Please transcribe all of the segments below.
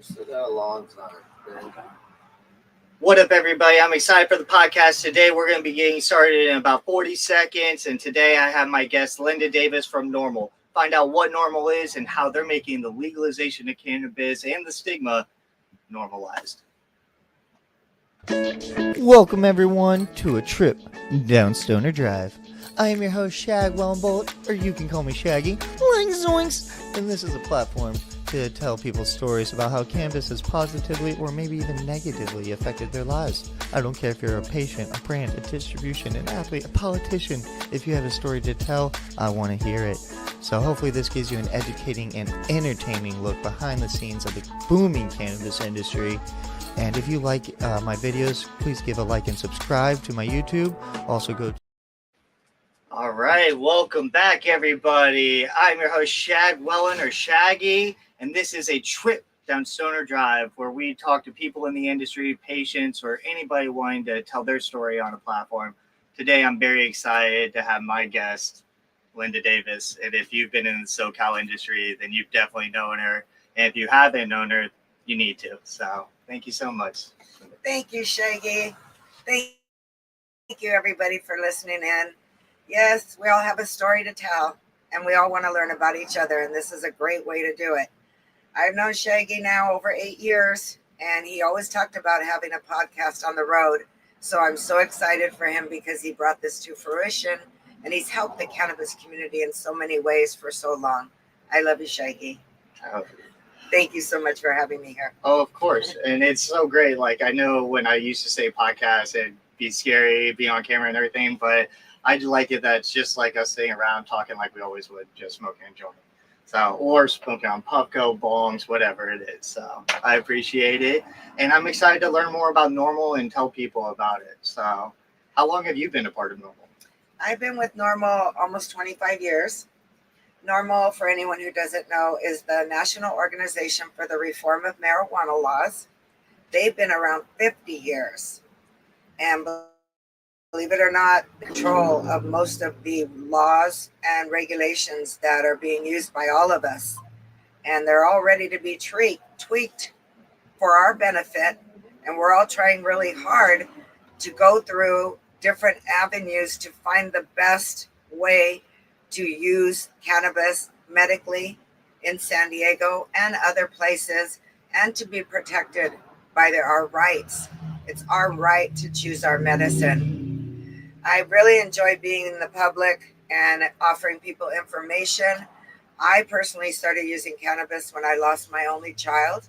Still got a long time. Man. What up, everybody? I'm excited for the podcast today. We're going to be getting started in about 40 seconds. And today I have my guest, Linda Davis from Norml. Find out what Norml is and how they're making the legalization of cannabis and the stigma normalized. Welcome, everyone, to a trip down Stoner Drive. I am your host, Shag Wellenbolt, or you can call me Shaggy. Zoinks, zoinks. And this is a platform to tell people stories about how cannabis has positively or maybe even negatively affected their lives. I don't care if you're a patient, a brand, a distribution, an athlete, a politician. If you have a story to tell, I want to hear it. So hopefully this gives you an educating and entertaining look behind the scenes of the booming cannabis industry. And if you like my videos, please give a like and subscribe to my YouTube. Also go to All right, welcome back, everybody. I'm your host, Shag Wellen, or Shaggy, and this is a trip down Stoner Drive where we talk to people in the industry, patients, or anybody wanting to tell their story on a platform. Today, I'm very excited to have my guest, Linda Davis. And if you've been in the SoCal industry, then you've definitely known her. And if you haven't known her, you need to. So thank you so much. Thank you, Shaggy. Thank you, everybody, for listening in. Yes, we all have a story to tell, and we all want to learn about each other, and this is a great way to do it. I've known Shaggy now over 8 years, and he always talked about having a podcast on the road. So I'm so excited for him because he brought this to fruition, and he's helped the cannabis community in so many ways for so long. I love you, Shaggy. Thank you so much for having me here. Oh, of course. And it's so great. Like, I know when I used to say podcast, it'd be scary, be on camera and everything, but I like it that it's just like us sitting around talking like we always would, just smoking and joining. So, or smoking on Puffco, bongs, whatever it is. So I appreciate it. And I'm excited to learn more about Norml and tell people about it. So how long have you been a part of Norml? I've been with Norml almost 25 years. Norml, for anyone who doesn't know, is the National Organization for the Reform of Marijuana Laws. They've been around 50 years. And believe it or not, control of most of the laws and regulations that are being used by all of us. And they're all ready to be tweaked for our benefit. And we're all trying really hard to go through different avenues to find the best way to use cannabis medically in San Diego and other places, and to be protected by our rights. It's our right to choose our medicine. I really enjoy being in the public and offering people information. I personally started using cannabis when I lost my only child.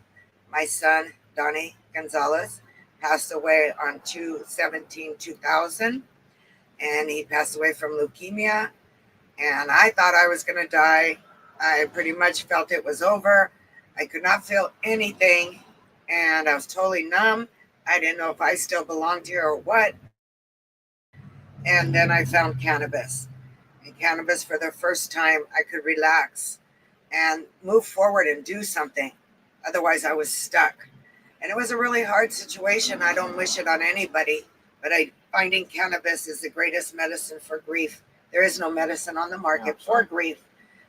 My son, Donnie Gonzalez, passed away on 2/17/2000, and he passed away from leukemia. And I thought I was going to die. I pretty much felt it was over. I could not feel anything, and I was totally numb. I didn't know if I still belonged here or what. And then I found cannabis. And cannabis, for the first time, I could relax and move forward and do something. Otherwise, I was stuck. And it was a really hard situation. I don't wish it on anybody, but finding cannabis is the greatest medicine for grief. There is no medicine on the market for grief,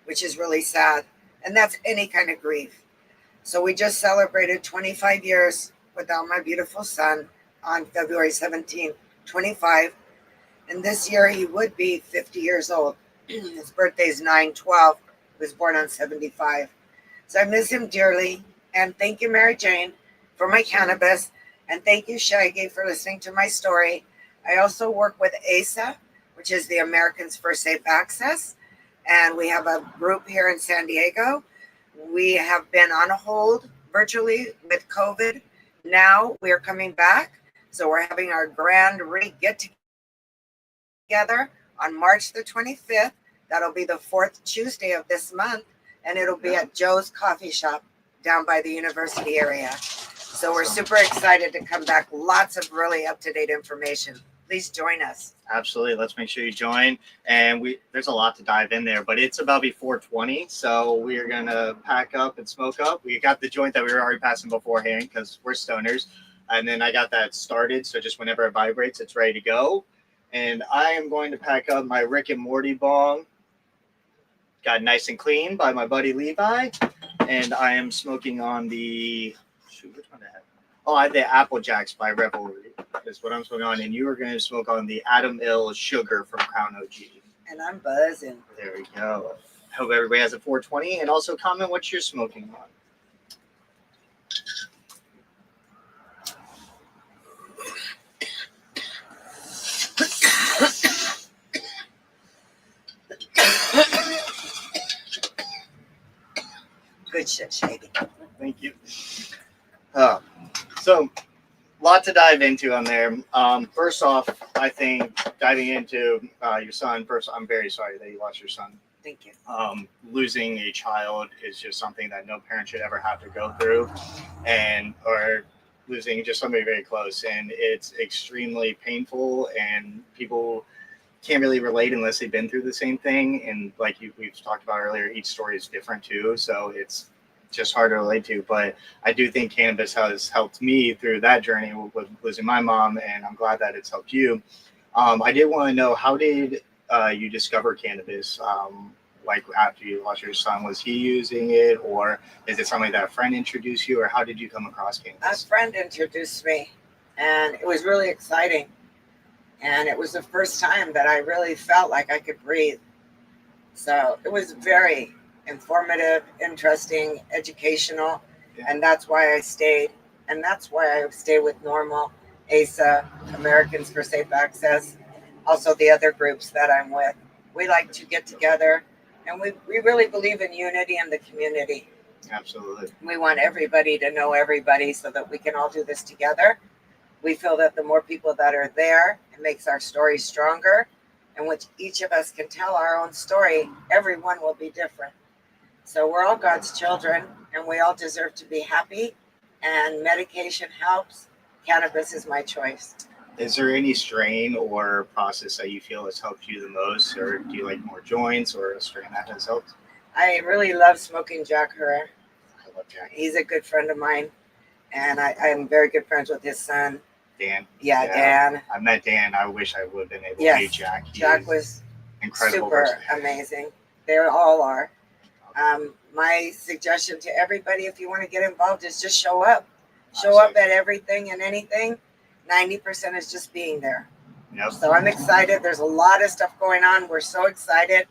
which is really sad. And that's any kind of grief. So we just celebrated 25 years without my beautiful son on February 17, 25. And this year he would be 50 years old. His birthday is 9/12. He was born on 75. So I miss him dearly. And thank you, Mary Jane, for my cannabis. And thank you, Shaggy, for listening to my story. I also work with ASA, which is the Americans for Safe Access. And we have a group here in San Diego. We have been on hold virtually with COVID. Now we're coming back. So we're having our grand get together on March the 25th. That'll be the fourth Tuesday of this month. And it'll be at Joe's Coffee Shop down by the university area. So we're super excited to come back. Lots of really up-to-date information. Please join us. Absolutely. Let's make sure you join. And there's a lot to dive in there, but it's about before 20. So we're going to pack up and smoke up. We got the joint that we were already passing beforehand because we're stoners. And then I got that started. So just whenever it vibrates, it's ready to go. And I am going to pack up my Rick and Morty bong. Got nice and clean by my buddy Levi. And I am smoking on the shoot, which one did I have? Oh, I had the Apple Jacks by Revelry. That's what I'm smoking on. And you were going to smoke on the Adam Ill Sugar from Crown OG. And I'm buzzing. There we go. Hope everybody has a 420. And also comment what you're smoking on. Good shit, Shady. Thank you. So, lot to dive into on there. First off, I think diving into your son. First, I'm very sorry that you lost your son. Thank you. Losing a child is just something that no parent should ever have to go through, or losing just somebody very close, and it's extremely painful. And people can't really relate unless they've been through the same thing. And like we've talked about earlier, each story is different too, so it's just hard to relate to. But I do think cannabis has helped me through that journey with losing my mom, and I'm glad that it's helped you. I did want to know, how did you discover cannabis? Like after you lost your son, was he using it, or is it somebody that a friend introduced you, or how did you come across A cannabis? friend introduced me, and it was really exciting. And it was the first time that I really felt like I could breathe. So it was very informative, interesting, educational, and that's why I stayed. And that's why I stay with Norml, ASA, Americans for Safe Access, also the other groups that I'm with. We like to get together, and we really believe in unity in the community. Absolutely. We want everybody to know everybody so that we can all do this together. We feel that the more people that are there, it makes our story stronger, and which each of us can tell our own story. Everyone will be different. So we're all God's children, and we all deserve to be happy, and medication helps. Cannabis is my choice. Is there any strain or process that you feel has helped you the most, or do you like more joints, or a strain that has helped? I really love smoking Jack Herrera. I love Jack. He's a good friend of mine, and I'm very good friends with his son. Dan. Yeah, Dan. I met Dan. I wish I would have been able to Yes, meet Jack. Jack was incredible super person. amazing. They all are. My suggestion to everybody, if you want to get involved, is just show up. Show up at everything and anything. 90% is just being there. Yep. So I'm excited. There's a lot of stuff going on. We're so excited.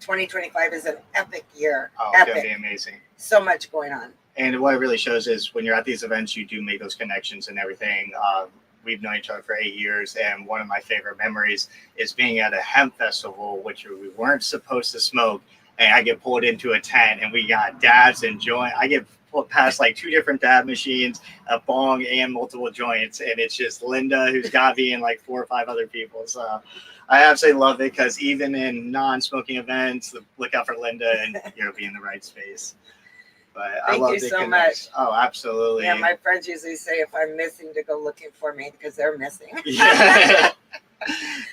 2025 is an epic year. Oh, it's Epic. going to be amazing. So much going on. And what it really shows is when you're at these events, you do make those connections and everything. We've known each other for 8 years, and one of my favorite memories is being at a hemp festival, which we weren't supposed to smoke, and I get pulled into a tent, and we got dabs and joint. I get pulled past like 2 different dab machines, a bong, and multiple joints, and it's just Linda who's got me and like 4 or 5 other people. So I absolutely love it, because even in non-smoking events, look out for Linda, and you'll be in the right space. But Thank I love you the so much. Oh, absolutely. Yeah, my friends usually say if I'm missing to go looking for me, because they're missing. Yeah.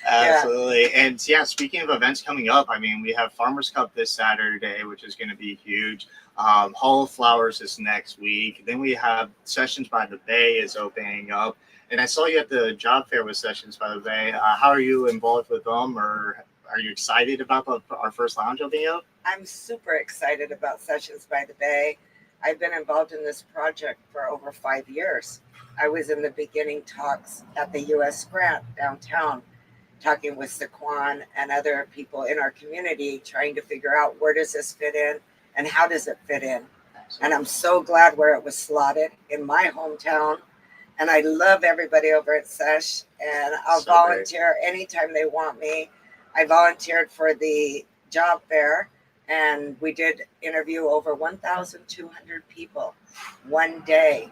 Absolutely. And yeah, speaking of events coming up, I mean, we have Farmers Cup this Saturday, which is going to be huge. Hall of Flowers is next week. Then we have Sessions by the Bay is opening up. And I saw you at the job fair with Sessions by the Bay. How are you involved with them, or are you excited about our first lounge opening up? I'm super excited about Sessions by the Bay. I've been involved in this project for over 5 years. I was in the beginning talks at the U.S. Grant downtown, talking with Saquon and other people in our community, trying to figure out where does this fit in and how does it fit in. And I'm so glad where it was slotted in my hometown. And I love everybody over at Sesh, and I'll volunteer anytime they want me. I volunteered for the job fair, and we did interview over 1,200 people one day.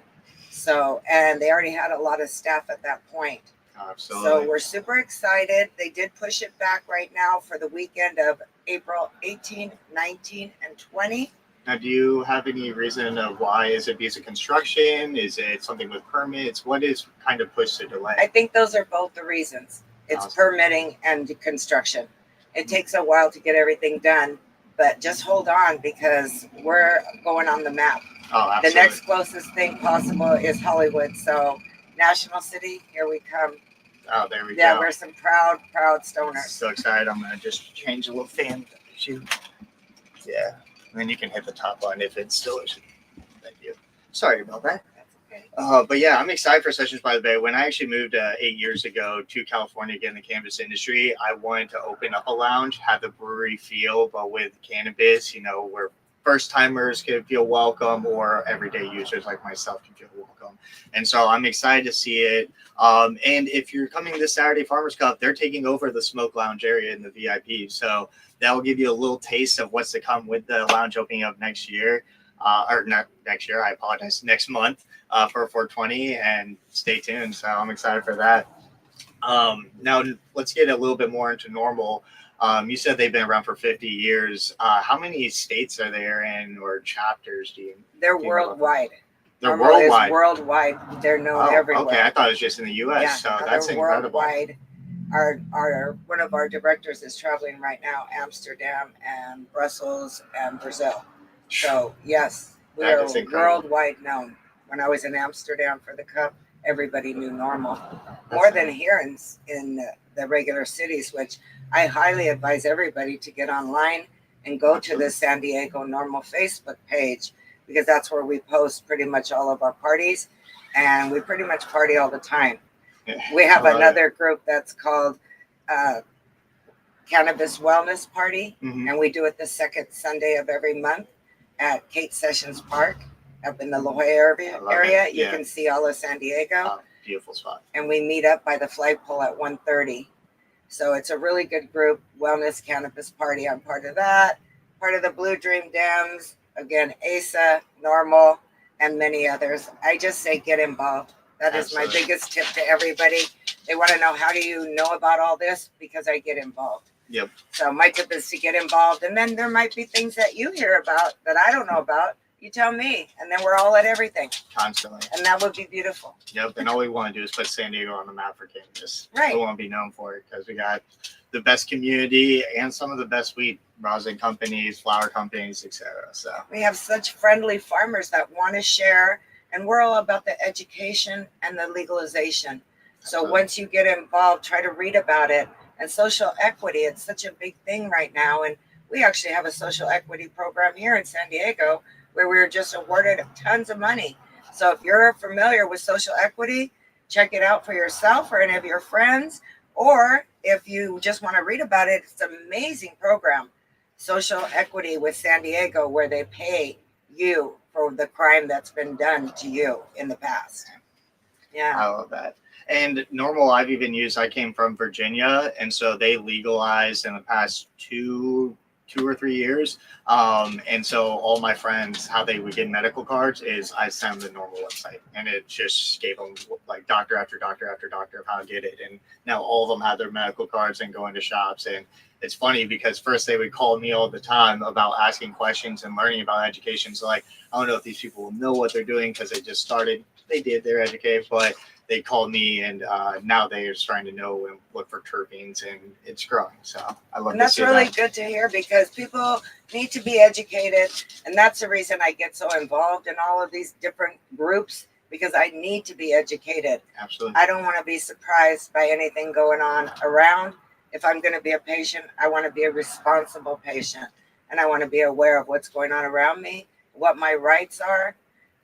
So, and they already had a lot of staff at that point. Absolutely. So we're super excited. They did push it back right now for the weekend of April 18, 19, and 20. Now, do you have any reason of why? Is it because of construction? Is it something with permits? What is kind of pushed the delay? I think those are both the reasons. It's Awesome. Permitting and construction. It takes a while to get everything done, but just hold on, because we're going on the map. Oh, absolutely. The next closest thing possible is Hollywood. So National City, here we come. Oh, there we go. Yeah, we're some proud stoners. So excited. I'm going to just change a little fan. Yeah. And then you can hit the top button if it still is. Thank you. Sorry about that. But yeah, I'm excited for Sessions by the Bay. When I actually moved 8 years ago to California to get in the cannabis industry, I wanted to open up a lounge, have the brewery feel, but with cannabis, where first timers can feel welcome or everyday users like myself can feel welcome. And so I'm excited to see it. And if you're coming this Saturday Farmers Cup, they're taking over the smoke lounge area in the VIP. So that will give you a little taste of what's to come with the lounge opening up next year. Or not next year, I apologize, next month for 420, and stay tuned. So I'm excited for that. Now, let's get a little bit more into Norml. You said they've been around for 50 years. How many states are there in or chapters do you? They're worldwide. They're Norml worldwide. Is worldwide. They're known everywhere. Okay, I thought it was just in the U.S. Yeah, so no, that's they're incredible. Worldwide. Our one of our directors is traveling right now, Amsterdam and Brussels and Brazil. So yes, we are worldwide known. When I was in Amsterdam for the cup, everybody knew Norml more than here in the regular cities, which I highly advise everybody to get online and go to the San Diego Norml Facebook page, because that's where we post pretty much all of our parties, and we pretty much party all the time. We have another group that's called Cannabis Wellness Party, and we do it the second Sunday of every month at Kate Sessions Park up in the La Jolla area. You can see all of San Diego. Beautiful spot. And we meet up by the flagpole at 1:30. So it's a really good group, Wellness Cannabis Party. I'm part of that. Part of the Blue Dream Dems. Again, ASA, Norml, and many others. I just say get involved. That is my biggest tip to everybody. They want to know, how do you know about all this? Because I get involved. Yep. So my tip is to get involved. And then there might be things that you hear about that I don't know about. You tell me. And then we're all at everything. Constantly. And that would be beautiful. Yep. And all we want to do is put San Diego on the map for cannabis. Right. We want to be known for it because we got the best community and some of the best weed rosin companies, flower companies, etc. So we have such friendly farmers that want to share. And we're all about the education and the legalization. So once you get involved, try to read about it. And social equity, it's such a big thing right now. And we actually have a social equity program here in San Diego where we were just awarded tons of money. So if you're familiar with social equity, check it out for yourself or any of your friends. Or if you just want to read about it, it's an amazing program. Social Equity with San Diego, where they pay you for the crime that's been done to you in the past. Yeah. I love that. And Norml, I've even used, I came from Virginia, and so they legalized in the past two or 3 years. And so all my friends, how they would get medical cards is I send them the Norml website, and it just gave them like doctor after doctor after doctor of how to get it. And now all of them have their medical cards and go into shops. And it's funny because first they would call me all the time about asking questions and learning about education. So like, I don't know if these people will know what they're doing because they just started, they did their educate, but they called me, and now they are starting to know and look for terpenes, and it's growing. So I love. And that's really good to hear, because people need to be educated, and that's the reason I get so involved in all of these different groups, because I need to be educated. Absolutely. I don't want to be surprised by anything going on around. If I'm going to be a patient, I want to be a responsible patient, and I want to be aware of what's going on around me, what my rights are,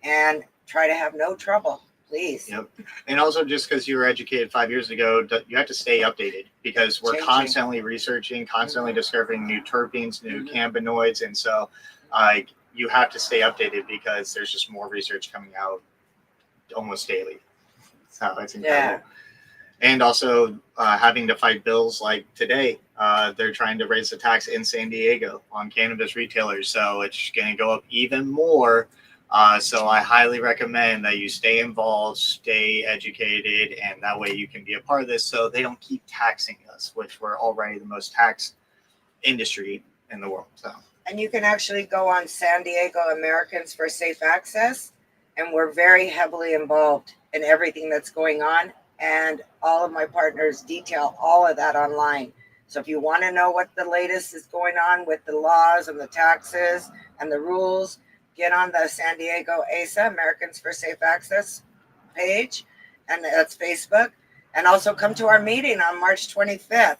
and try to have no trouble. Please. Yep. And also, just because you were educated 5 years ago, you have to stay updated, because we're constantly researching, constantly discovering new terpenes, new cannabinoids. And so you have to stay updated because there's just more research coming out almost daily. So it's incredible. Yeah. And also having to fight bills like today. They're trying to raise the tax in San Diego on cannabis retailers. So it's going to go up even more. So I highly recommend that you stay involved, stay educated, and that way you can be a part of this so they don't keep taxing us, which we're already the most taxed industry in the world. So. And you can actually go on San Diego Americans for Safe Access, and we're very heavily involved in everything that's going on, and all of my partners detail all of that online. So if you want to know what the latest is going on with the laws and the taxes and the rules, get on the San Diego ASA, Americans for Safe Access page, and that's Facebook. And also come to our meeting on March 25th.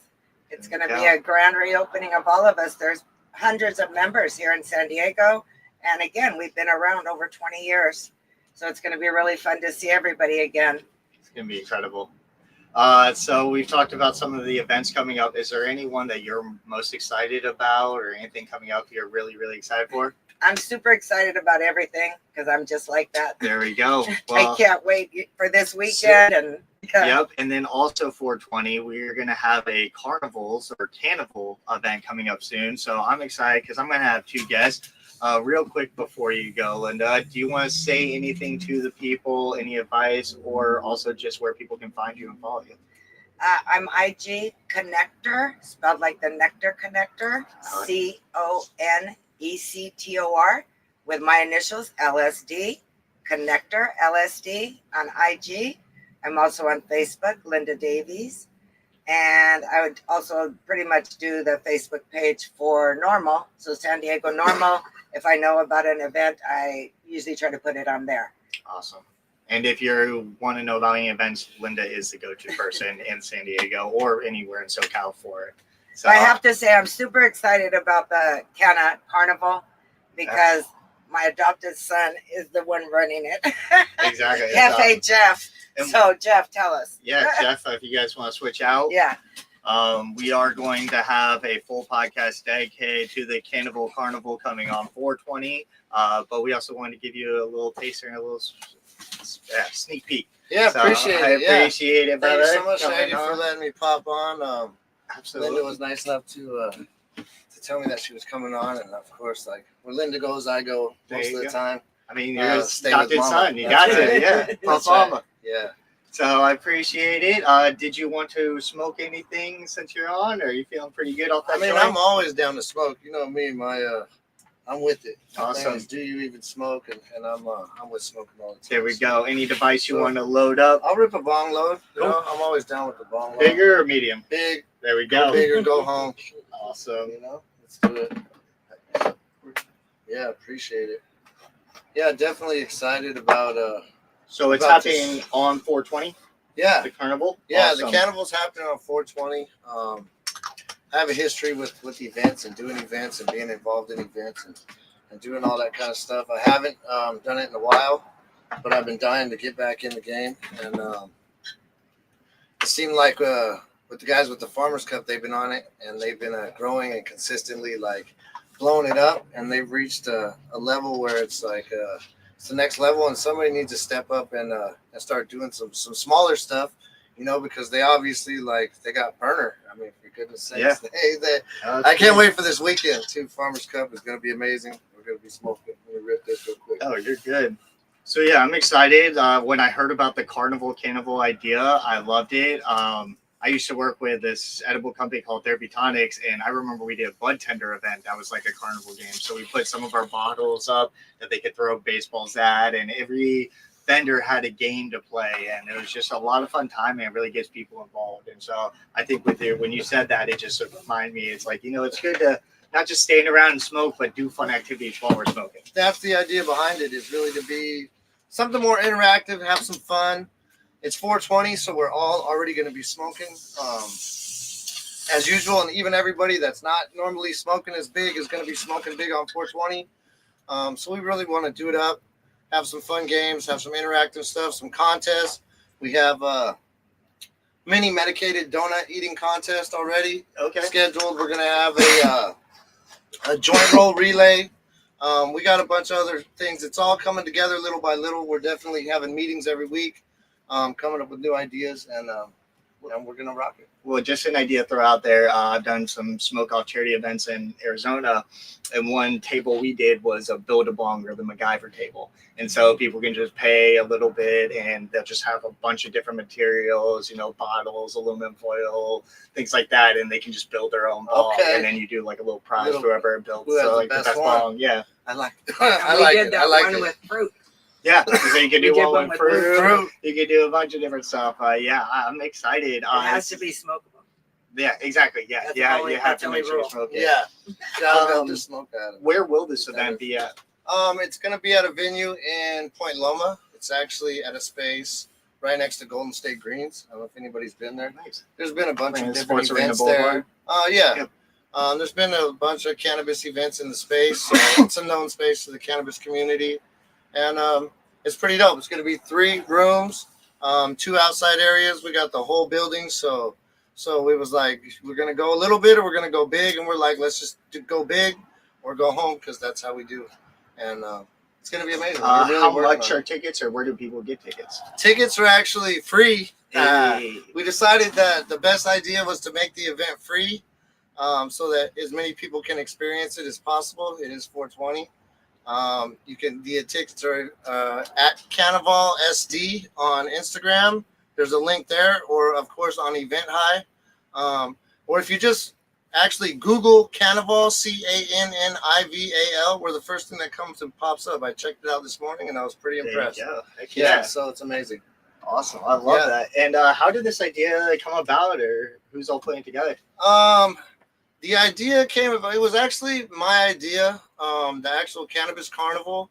It's going to be a grand reopening of all of us. There's hundreds of members here in San Diego. And again, we've been around over 20 years. So it's going to be really fun to see everybody again. It's going to be incredible. So we've talked about some of the events coming up. Is there anyone that you're most excited about or anything coming up you're really, really excited for? I'm super excited about everything because I'm just like that. There we go. I can't wait for this weekend. Yep. And then also 420, we're going to have a carnivals or carnival event coming up soon. So I'm excited because I'm going to have two guests. Real quick before you go, Linda, do you want to say anything to the people, any advice, or also just where people can find you and follow you? I'm IG Connector, spelled like the Nectar Connector, CONECTOR, with my initials, LSD, Connector, LSD, on IG. I'm also on Facebook, Linda Davies. And I would also pretty much do the Facebook page for Norml. So San Diego Norml. If I know about an event, I usually try to put it on there. Awesome. And if you want to know about any events, Linda is the go-to person in San Diego or anywhere in SoCal for it. So I have to say I'm super excited about the Carnival because my adopted son is the one running it. Exactly. Cafe Jeff. So Jeff, tell us. Yeah, Jeff, if you guys want to switch out. Yeah. We are going to have a full podcast dedicated to the Cannibal Carnival coming on 420. But we also wanted to give you a little taster and a little sneak peek. Yeah, So appreciate it. Appreciate it, brother. Thank you so much, Shaggy, for letting me pop on. Absolutely. Linda was nice enough to tell me that she was coming on, and of course, like where Linda goes, I go most of the time. I mean, you're stay adopted with Mama. son. You got it. Yeah. That's Mama. right. Yeah. So I appreciate it. Did you want to smoke anything since you're on, or are you feeling pretty good off that? I mean, joint? I'm always down to smoke. You know me, I'm with it. Awesome. Do you even smoke? And I'm with smoking all the time. There we go. Any device you want to load up? I'll rip a bong load. You Cool. know, I'm always down with the bong load. Bigger or medium? Big. There we go. Bigger, go home. Awesome. You know, let's do it. Yeah, appreciate it. Yeah, definitely excited about. So it's about happening on 420. Yeah. The carnival. Yeah, Awesome. the carnival's happening on 420. I have a history with events and doing events and being involved in events and doing all that kind of stuff. I haven't done it in a while, but I've been dying to get back in the game. And it seemed like with the guys with the Farmers Cup, they've been on it and they've been growing and consistently like blowing it up. And they've reached a level where it's like it's the next level, and somebody needs to step up and start doing some smaller stuff, you know, because they obviously they got burner. I mean, for goodness sakes, I can't wait for this weekend too. Farmers Cup is going to be amazing. We're going to be smoking. Let me rip this real quick. Oh, you're good. So yeah, I'm excited. When I heard about the cannibal idea, I loved it. I used to work with this edible company called Therapeutonics, and I remember we did a bud tender event that was like a carnival game. So we put some of our bottles up that they could throw baseballs at, and every vendor had a game to play, and it was just a lot of fun time, and it really gets people involved. And so I think when you said that, it just reminded me, it's like, you know, it's good to not just stand around and smoke, but do fun activities while we're smoking. That's the idea behind it, is really to be something more interactive, have some fun. It's 420, so we're all already going to be smoking as usual, and even everybody that's not normally smoking as big is going to be smoking big on 420. So we really want to do it up, have some fun games, have some interactive stuff, some contests. We have mini medicated donut eating contest already scheduled. We're going to have a joint roll relay. We got a bunch of other things. It's all coming together little by little. We're definitely having meetings every week. Coming up with new ideas, and we're gonna rock it. Well, just an idea to throw out there. I've done some smoke off charity events in Arizona, and one table we did was a build a bong, or the MacGyver table. And so people can just pay a little bit, and they'll just have a bunch of different materials, you know, bottles, aluminum foil, things like that, and they can just build their own bong. Okay. And then you do like a little prize for whoever builds the best one. bong. Yeah, I like it. We did that one with fruit. Yeah, so you can do We did one one with with fruit. You can do a bunch of different stuff. Yeah, I'm excited. It has to be smokable. Yeah, exactly. Yeah, That's yeah, only- you have that's to make only sure you rule. smoke it. Yeah, gotta be able to smoke at it. Where will this event be at? It's gonna be at a venue in Point Loma. It's actually at a space right next to Golden State Greens. I don't know if anybody's been there. Nice. There's been a bunch of different Sports Arena events Boulevard. there. Yeah. Yep. There's been a bunch of cannabis events in the space. So it's a known space to the cannabis community, and it's pretty dope. It's going to be 3 rooms, 2 outside areas. We got the whole building. So it was like, we're going to go a little bit or we're going to go big. And we're like, let's just go big or go home, because that's how we do. And it's going to be amazing. We're really How working much on are tickets, or where do people get tickets? Tickets are actually free. Hey. We decided that the best idea was to make the event free, so that as many people can experience it as possible. It is 420. The tickets are at Carnival SD on Instagram. There's a link there, or of course on Event High, or if you just actually Google Carnival, Cannival, we're the first thing that comes and pops up. I checked it out this morning and I was pretty impressed. There you go. Heck Yeah, so it's amazing. Awesome. I love that. And how did this idea come about, or who's all putting it together? The idea came about, it was actually my idea, the actual cannabis carnival.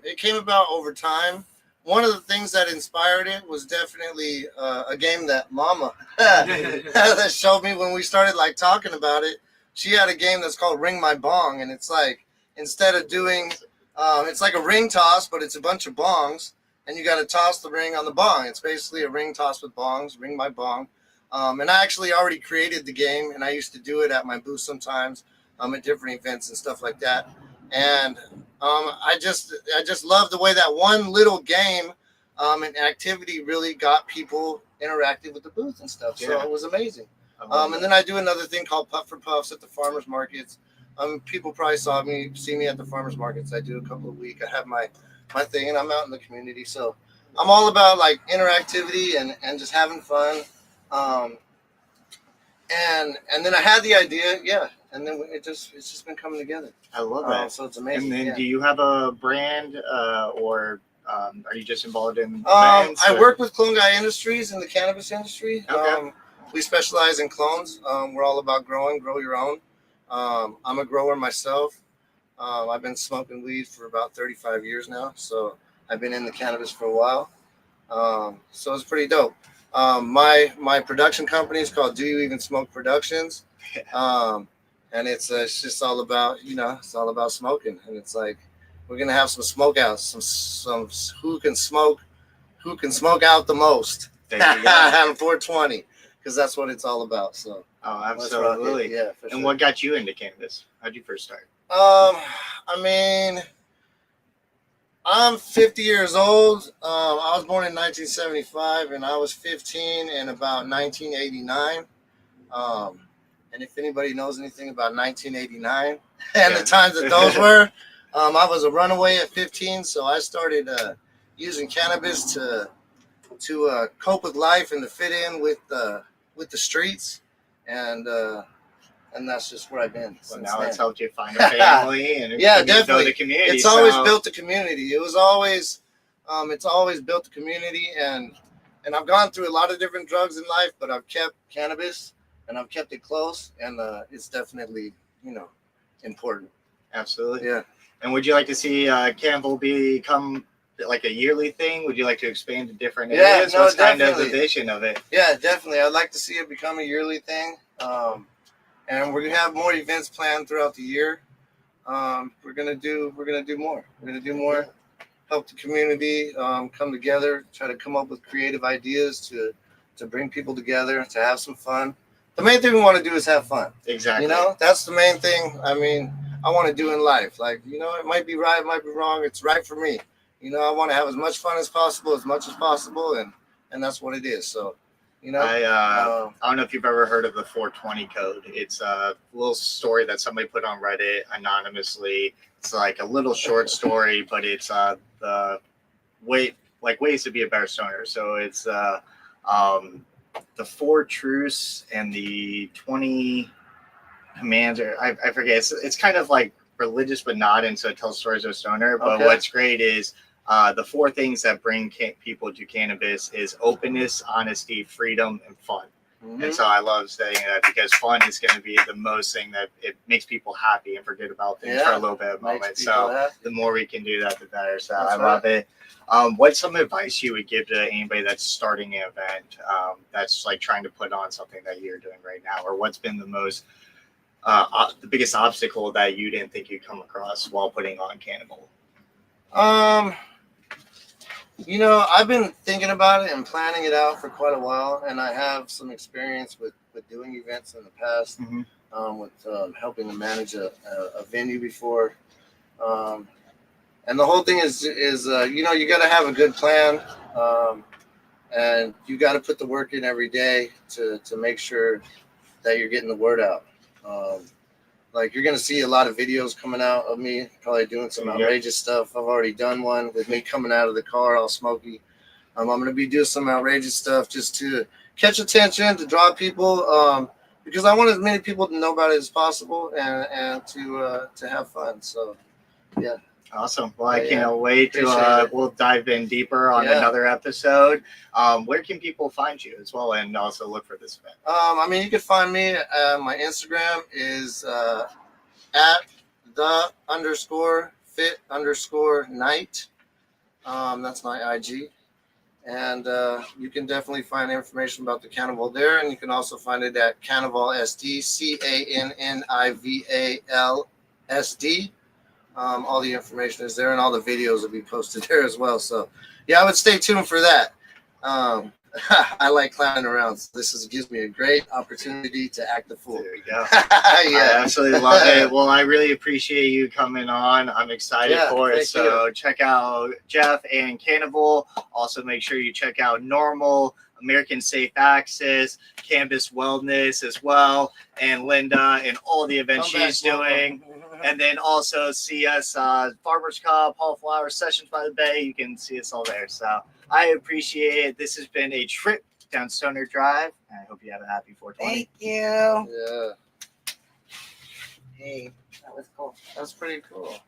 It came about over time. One of the things that inspired it was definitely a game that Mama that showed me when we started like talking about it. She had a game that's called Ring My Bong, and it's like, instead of doing, it's like a ring toss, but it's a bunch of bongs, and you got to toss the ring on the bong. It's basically a ring toss with bongs, Ring My Bong. And I actually already created the game, and I used to do it at my booth sometimes, at different events and stuff like that. And I just love the way that one little game and activity really got people interacting with the booth and stuff. So it was amazing. And then I do another thing called Puff for Puffs at the farmers markets. People probably see me at the farmers markets. I do a couple of weeks. I have my thing, and I'm out in the community. So I'm all about like interactivity and just having fun. And then I had the idea, and then it's just been coming together. I love that. So it's amazing. And then do you have a brand, or are you just involved in I events, work with Clone Guy Industries in the cannabis industry. Okay. We specialize in clones. We're all about grow your own. I'm a grower myself. I've been smoking weed for about 35 years now, so I've been in the cannabis for a while. So it's pretty dope. My production company is called Do You Even Smoke Productions, and it's just all about, it's all about smoking. And it's like, we're gonna have some smoke outs, some who can smoke out the most on 420, because that's what it's all about. So absolutely. Yeah, for sure. And what got you into cannabis? How'd you first start? I mean, I'm 50 years old. I was born in 1975, and I was 15 in about 1989. And if anybody knows anything about 1989 and the times that those were, I was a runaway at 15, so I started using cannabis to cope with life and to fit in with the streets, and that's just where I've been. So now it's helped you find a family and definitely build a community. It's always built a community. It was always, it's always built a community, and I've gone through a lot of different drugs in life, but I've kept cannabis and I've kept it close, and it's definitely, important. Absolutely. Yeah. And would you like to see Campbell become like a yearly thing? Would you like to expand to different areas? What's kind of the vision of it? Yeah, definitely. I'd like to see it become a yearly thing. And we're gonna have more events planned throughout the year. We're gonna do more. We're gonna do more. Help the community come together. Try to come up with creative ideas to bring people together, to have some fun. The main thing we want to do is have fun. Exactly. That's the main thing. I mean, I want to do in life. Like, it might be right, it might be wrong. It's right for me. I want to have as much fun as possible, and that's what it is. So, I don't know if you've ever heard of the 420 code. It's a little story that somebody put on Reddit anonymously. It's like a little short story, but it's the ways to be a better stoner. So it's the 4 truths and the 20 commands, or I forget. It's kind of like religious, but not, and so it tells stories of a stoner. But what's great is the 4 things that bring people to cannabis is openness, honesty, freedom, and fun. Mm-hmm. And so I love saying that, because fun is going to be the most thing that it makes people happy and forget about things for a little bit of a moment. So happy. The more we can do that, the better. So I love it. What's some advice you would give to anybody that's starting an event, that's like trying to put on something that you're doing right now? Or what's been the most, the biggest obstacle that you didn't think you'd come across while putting on Cannibal? You know, I've been thinking about it and planning it out for quite a while, and I have some experience with doing events in the past, with helping to manage a venue before. Um, and the whole thing is you know, you got to have a good plan, and you got to put the work in every day to make sure that you're getting the word out. Like you're gonna see a lot of videos coming out of me probably doing some outrageous stuff. I've already done one with me coming out of the car all smoky. I'm gonna be doing some outrageous stuff just to catch attention, to draw people, because I want as many people to know about it as possible and to have fun. So yeah. Awesome. Well, I Yeah, can't wait to appreciate it. we'll dive in deeper on Yeah. another episode. Where can people find you as well, and also look for this event? I mean, you can find me. My Instagram is at the_fit_night. That's my IG. And you can definitely find information about the carnival there. And you can also find it at Carnival SD, CANNIVALSD. All the information is there, and all the videos will be posted there as well. So, yeah, I would stay tuned for that. I like clowning around. So gives me a great opportunity to act the fool. There we go. Yeah, I absolutely love it. Well, I really appreciate you coming on. I'm excited Yeah, for it. thank So check out Jeff and Carnival. Also, make sure you check out Norml, American Safe Access, Cannabis Wellness as well, and Linda and all the events Come back, she's doing. Norml. And then also see us, Farmers Cup, Paul Flower, Sessions by the Bay. You can see us all there. So I appreciate it. This has been a trip down Stoner Drive. And I hope you have a happy 420. Thank you. Yeah, Hey, that was cool. that's pretty cool.